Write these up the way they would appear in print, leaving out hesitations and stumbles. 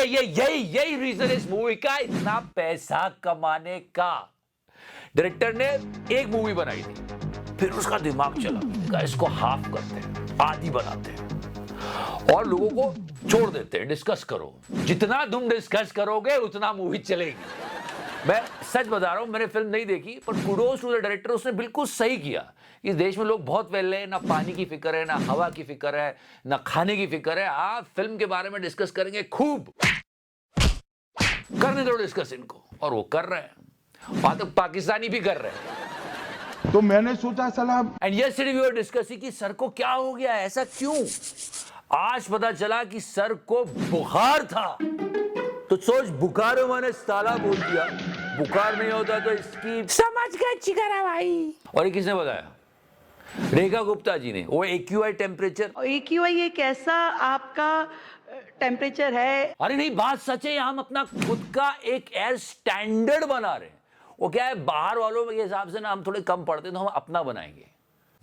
यही रीजन इस मूवी का इतना पैसा कमाने का। डायरेक्टर ने एक मूवी बनाई थी, फिर उसका दिमाग चला, इसको हाफ करते हैं, आधी बनाते हैं और लोगों को छोड़ देते हैं, डिस्कस करो, जितना तुम डिस्कस करोगे उतना मूवी चलेगी। मैं सच बता रहा हूं, मैंने फिल्म नहीं देखी, पर कुडोज टू द डायरेक्टर, उसने बिल्कुल सही किया। इस देश में लोग बहुत वेले हैं, ना पानी की फिक्र है, ना हवा की फिक्र है, ना खाने की फिक्र है। आप फिल्म के बारे में डिस्कस करेंगे, खूब करने दो डिस्कस इनको, और वो कर रहे हैं, वहां तक पाकिस्तानी भी कर रहे हैं। तो मैंने सोचा सलाम, and yesterday we were discussing कि सर को क्या हो गया, ऐसा क्यों। आज पता चला कि सर को बुखार था। तो सोच, बुखार मैंने साला बोल दिया, बुखार नहीं होता तो इसकी समझ गए चिकरा भाई। और ये किसने बताया? रेखा गुप्ता जी ने। वो AQI टेम्परेचर, AQI ये कैसा आपका टेम्परेचर है? अरे नहीं, बात सच है, हम अपना खुद का एक एयर स्टैंडर्ड बना रहे हैं। वो क्या है, बाहर वालों के हिसाब से ना हम थोड़े कम पड़ते हैं, तो हम अपना बनाएंगे।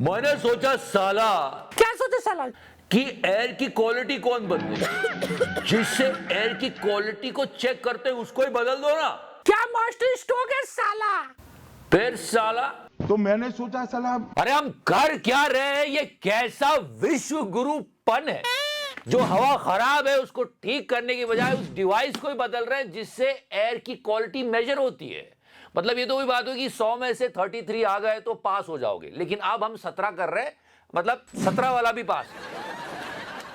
मैंने सोचा साला, क्या सोचा साला, कि एयर की क्वालिटी कौन बदले, जिससे एयर की क्वालिटी को चेक करते हैं उसको ही बदल दो ना। क्या मास्टर स्ट्रोक है साला। फिर साला, तो मैंने सोचा सलाम, अरे हम कर क्या रहे हैं, ये कैसा विश्व गुरुपन है, जो हवा खराब है उसको ठीक करने की बजाय उस डिवाइस को ही बदल रहे हैं जिससे एयर की क्वालिटी मेजर होती है। मतलब ये तो वही बात होगी कि 100 में से 33 आ गए तो पास हो जाओगे, लेकिन अब हम 17 कर रहे हैं, मतलब 17 वाला भी पास।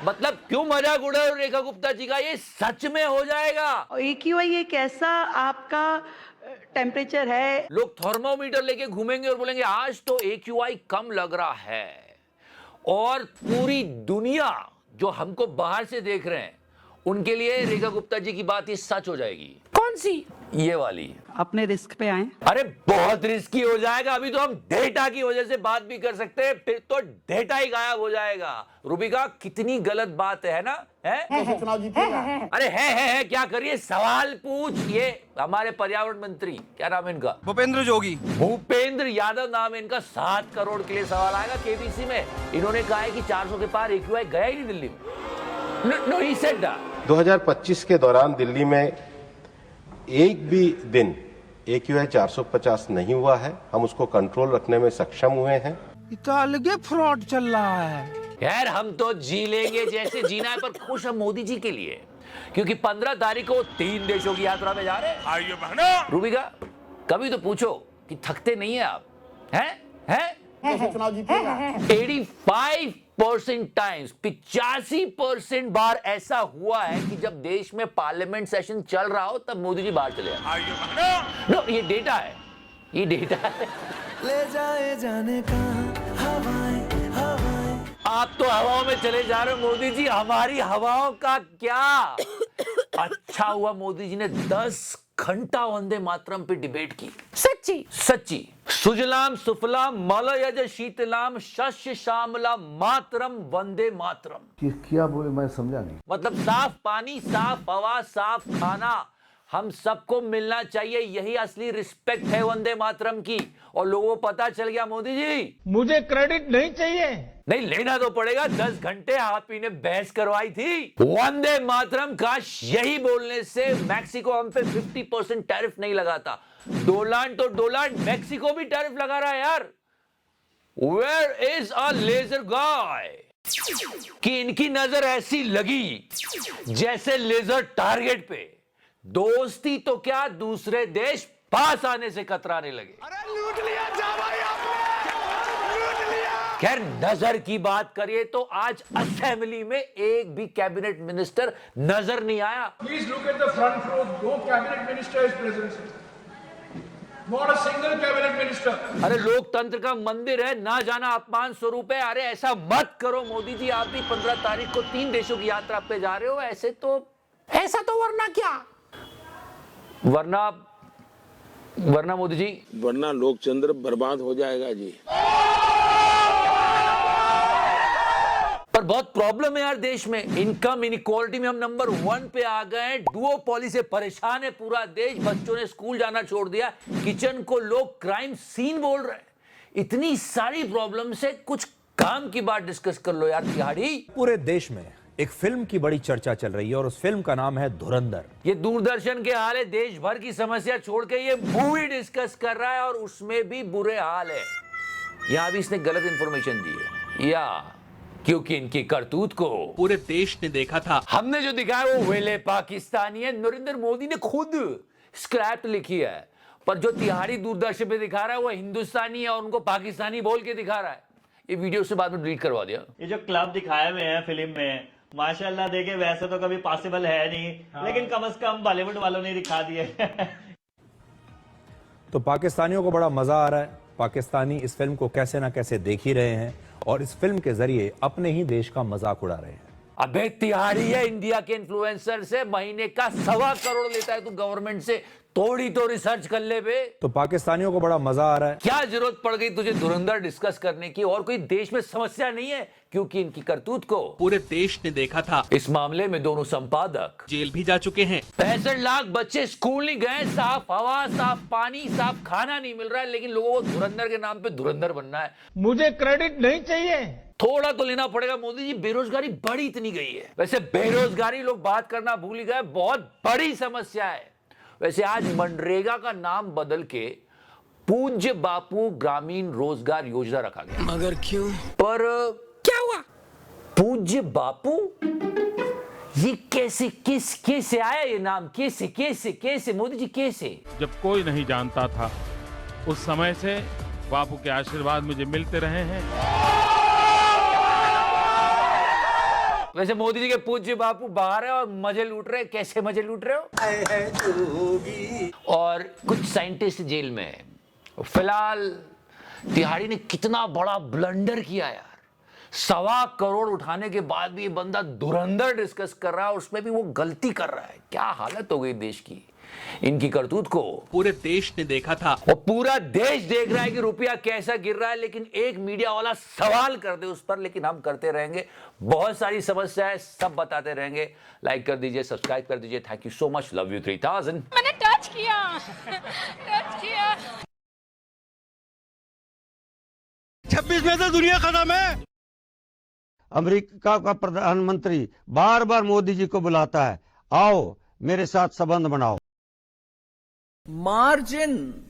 मतलब क्यों मजाक उड़ा रेखा गुप्ता जी का, ये सच में हो जाएगा। AQI ये कैसा आपका टेम्परेचर है? लोग थर्मोमीटर लेके घूमेंगे और बोलेंगे आज तो AQI कम लग रहा है, और पूरी दुनिया जो हमको बाहर से देख रहे हैं उनके लिए रेखा गुप्ता जी की बात ही सच हो जाएगी। कौन सी? ये वाली। अपने रिस्क पे आए। अरे बहुत रिस्की हो जाएगा, अभी तो हम डेटा की वजह से बात भी कर सकते हैं, फिर तो डेटा ही गायब हो जाएगा। रूबिका, कितनी गलत बात है ना? है? चुनाव जीतेगा। अरे है क्या करिए, सवाल पूछ। ये हमारे पर्यावरण मंत्री, क्या नाम है इनका? भूपेंद्र जोगी, भूपेंद्र यादव नाम है इनका। 7 करोड़ के लिए सवाल आएगा KBC में। इन्होंने कहा है कि 400 के पार AQI गया ही नहीं दिल्ली में। No he said that. 2025 के दौरान दिल्ली में एक भी दिन AQI 450 नहीं हुआ है। हम उसको कंट्रोल रखने में सक्षम हुए हैं। इतना अलगे फ्रॉड चल रहा है। यार हम तो जी लेंगे जैसे जीना है, पर खुश हम मोदी जी के लिए, क्योंकि 15 तारीख को 3 देशों की यात्रा में जा रहे हैं। आइए बहनों, रूबिका, कभी तो पूछो कि थकते नहीं है आप? हैं? चुनाव जीतेगा। 85% टाइम्स, 85% बार ऐसा हुआ है कि जब देश में पार्लियामेंट सेशन चल रहा हो तब मोदी जी बाहर चले जाए। आइए बहनों, नो, ये डेटा है, ये डेटा है। ले जाए जाने का हवाएं हवाएं। आप तो हवाओं में चले जा रहे हो मोदी जी, हमारी हवाओं का क्या? अच्छा हुआ मोदी जी ने 10 घंटा वंदे मातरम पे डिबेट की। सच्ची सुजलाम सुफलाम मलयज शीतलाम शस्य श्यामलाम मातरम वंदे मातरम। क्या बोले मैं समझा नहीं। मतलब साफ पानी, साफ हवा, साफ खाना हम सबको मिलना चाहिए, यही असली रिस्पेक्ट है वंदे मातरम की। और लोगों को पता चल गया मोदी जी, मुझे क्रेडिट नहीं चाहिए। नहीं लेना तो पड़ेगा। 10 घंटे आप ही ने बहस करवाई थी वंदे मातरम का। यही बोलने से मैक्सिको हम पे 50% टैरिफ नहीं लगाता। डोलान तो डोलान, मैक्सिको भी टैरिफ लगा रहा है यार। वेयर इज अ लेजर गाय, कि इनकी नजर ऐसी लगी जैसे लेजर टारगेट पे। दोस्ती तो क्या, दूसरे देश पास आने से कतराने लगे। अरे लूट लिया जावाई आपने, लूट लिया। खैर, नजर की बात करिए तो आज असेंबली में एक भी कैबिनेट मिनिस्टर नजर नहीं आया। Please look at the front row. No cabinet minister is present. Not a single cabinet minister. अरे लोकतंत्र का मंदिर है, ना जाना अपमान स्वरूप है। अरे ऐसा मत करो मोदी जी, आप भी 15 तारीख को 3 देशों की यात्रा पे जा रहे हो। ऐसा तो वरना क्या, वरना मोदी जी, वरना लोकतंत्र बर्बाद हो जाएगा जी। पर बहुत प्रॉब्लम है यार देश में। इनकम इनइक्वालिटी में हम नंबर 1 पे आ गए। डुओपोली से परेशान है पूरा देश। बच्चों ने स्कूल जाना छोड़ दिया, किचन को लोग क्राइम सीन बोल रहे हैं। इतनी सारी प्रॉब्लम से कुछ काम की बात डिस्कस कर लो यार तिहाड़ी। पूरे देश में एक फिल्म की बड़ी चर्चा चल रही है और उस फिल्म का नाम है धुरंधर। ये दूरदर्शन के हाल है, देश भर की समस्या छोड़ के ये मूवी डिस्कस कर रहा है और उसमें भी बुरे हाल है। यहां भी इसने गलत इंफॉर्मेशन दी है, या क्योंकि इनकी करतूत को पूरे देश ने देखा था। हमने जो दिखाया वो वेले पाकिस्तानी है। नरेंद्र मोदी ने खुद स्क्रिप्ट लिखी है, पर जो तिहाड़ी दूरदर्शन पे दिखा रहा है वो हिंदुस्तानी है और उनको पाकिस्तानी बोल के दिखा रहा है। ये वीडियो से बाद में डिलीट करवा दिया। ये जो क्लब दिखाए हुए हैं फिल्म में, माशाल्लाह देखे वैसे तो कभी पॉसिबल है नहीं, लेकिन कम से कम बॉलीवुड वालों ने दिखा दिए। तो पाकिस्तानियों को बड़ा मजा आ रहा है। पाकिस्तानी इस फिल्म को कैसे ना कैसे देख ही रहे हैं और इस फिल्म के जरिए अपने ही देश का मजाक उड़ा रहे हैं। अबे तिहाड़ी है, इंडिया के इन्फ्लुएंसर से महीने का 1.25 करोड़ लेता है तू गवर्नमेंट से। थोड़ी तो रिसर्च कर ले बे। तो पाकिस्तानियों को बड़ा मजा आ रहा है। क्या जरूरत पड़ गई तुझे धुरंधर डिस्कस करने की? और कोई देश में समस्या नहीं है, क्योंकि इनकी करतूत को पूरे देश ने देखा था। इस मामले में दोनों संपादक जेल भी जा चुके हैं। 65 लाख बच्चे स्कूल नहीं गए, साफ हवा, साफ पानी, साफ खाना नहीं मिल रहा है, लेकिन लोगों को धुरंधर के नाम पे धुरंधर बनना है। मुझे क्रेडिट नहीं चाहिए। थोड़ा तो लेना पड़ेगा मोदी जी, बेरोजगारी बढ़ी इतनी गई है। वैसे बेरोजगारी लोग बात करना भूल ही गए, बहुत बड़ी समस्या है। वैसे आज मनरेगा का नाम बदल के पूज्य बापू ग्रामीण रोजगार योजना रखा गया। मगर क्यों? पर क्या हुआ? पूज्य बापू, ये कैसे आया ये नाम? कैसे मोदी जी कैसे? जब कोई नहीं जानता था उस समय से बापू के आशीर्वाद मुझे मिलते रहे हैं। वैसे मोदी जी के पूज्य बापू बाहर है और मजे लूट रहे हैं। कैसे मजे लूट रहे हो? और कुछ साइंटिस्ट जेल में हैं। फिलहाल तिहाड़ी ने कितना बड़ा ब्लंडर किया यार। 1.25 करोड़ उठाने के बाद भी ये बंदा धुरंधर डिस्कस कर रहा है और उसमें भी वो गलती कर रहा है। क्या हालत हो गई देश की। इनकी करतूत को पूरे देश ने देखा था और पूरा देश देख रहा है कि रुपया कैसा गिर रहा है, लेकिन एक मीडिया वाला सवाल कर दे उस पर। लेकिन हम करते रहेंगे, बहुत सारी समस्याएं सब बताते रहेंगे। लाइक कर दीजिए, सब्सक्राइब कर दीजिए। Thank you so much, love you 3000। मैंने टच किया 26 में तो दुनिया खत्म है। अमेरिका का प्रधानमंत्री बार बार मोदी जी को बुलाता है, आओ मेरे साथ संबंध बनाओ। मार्जिन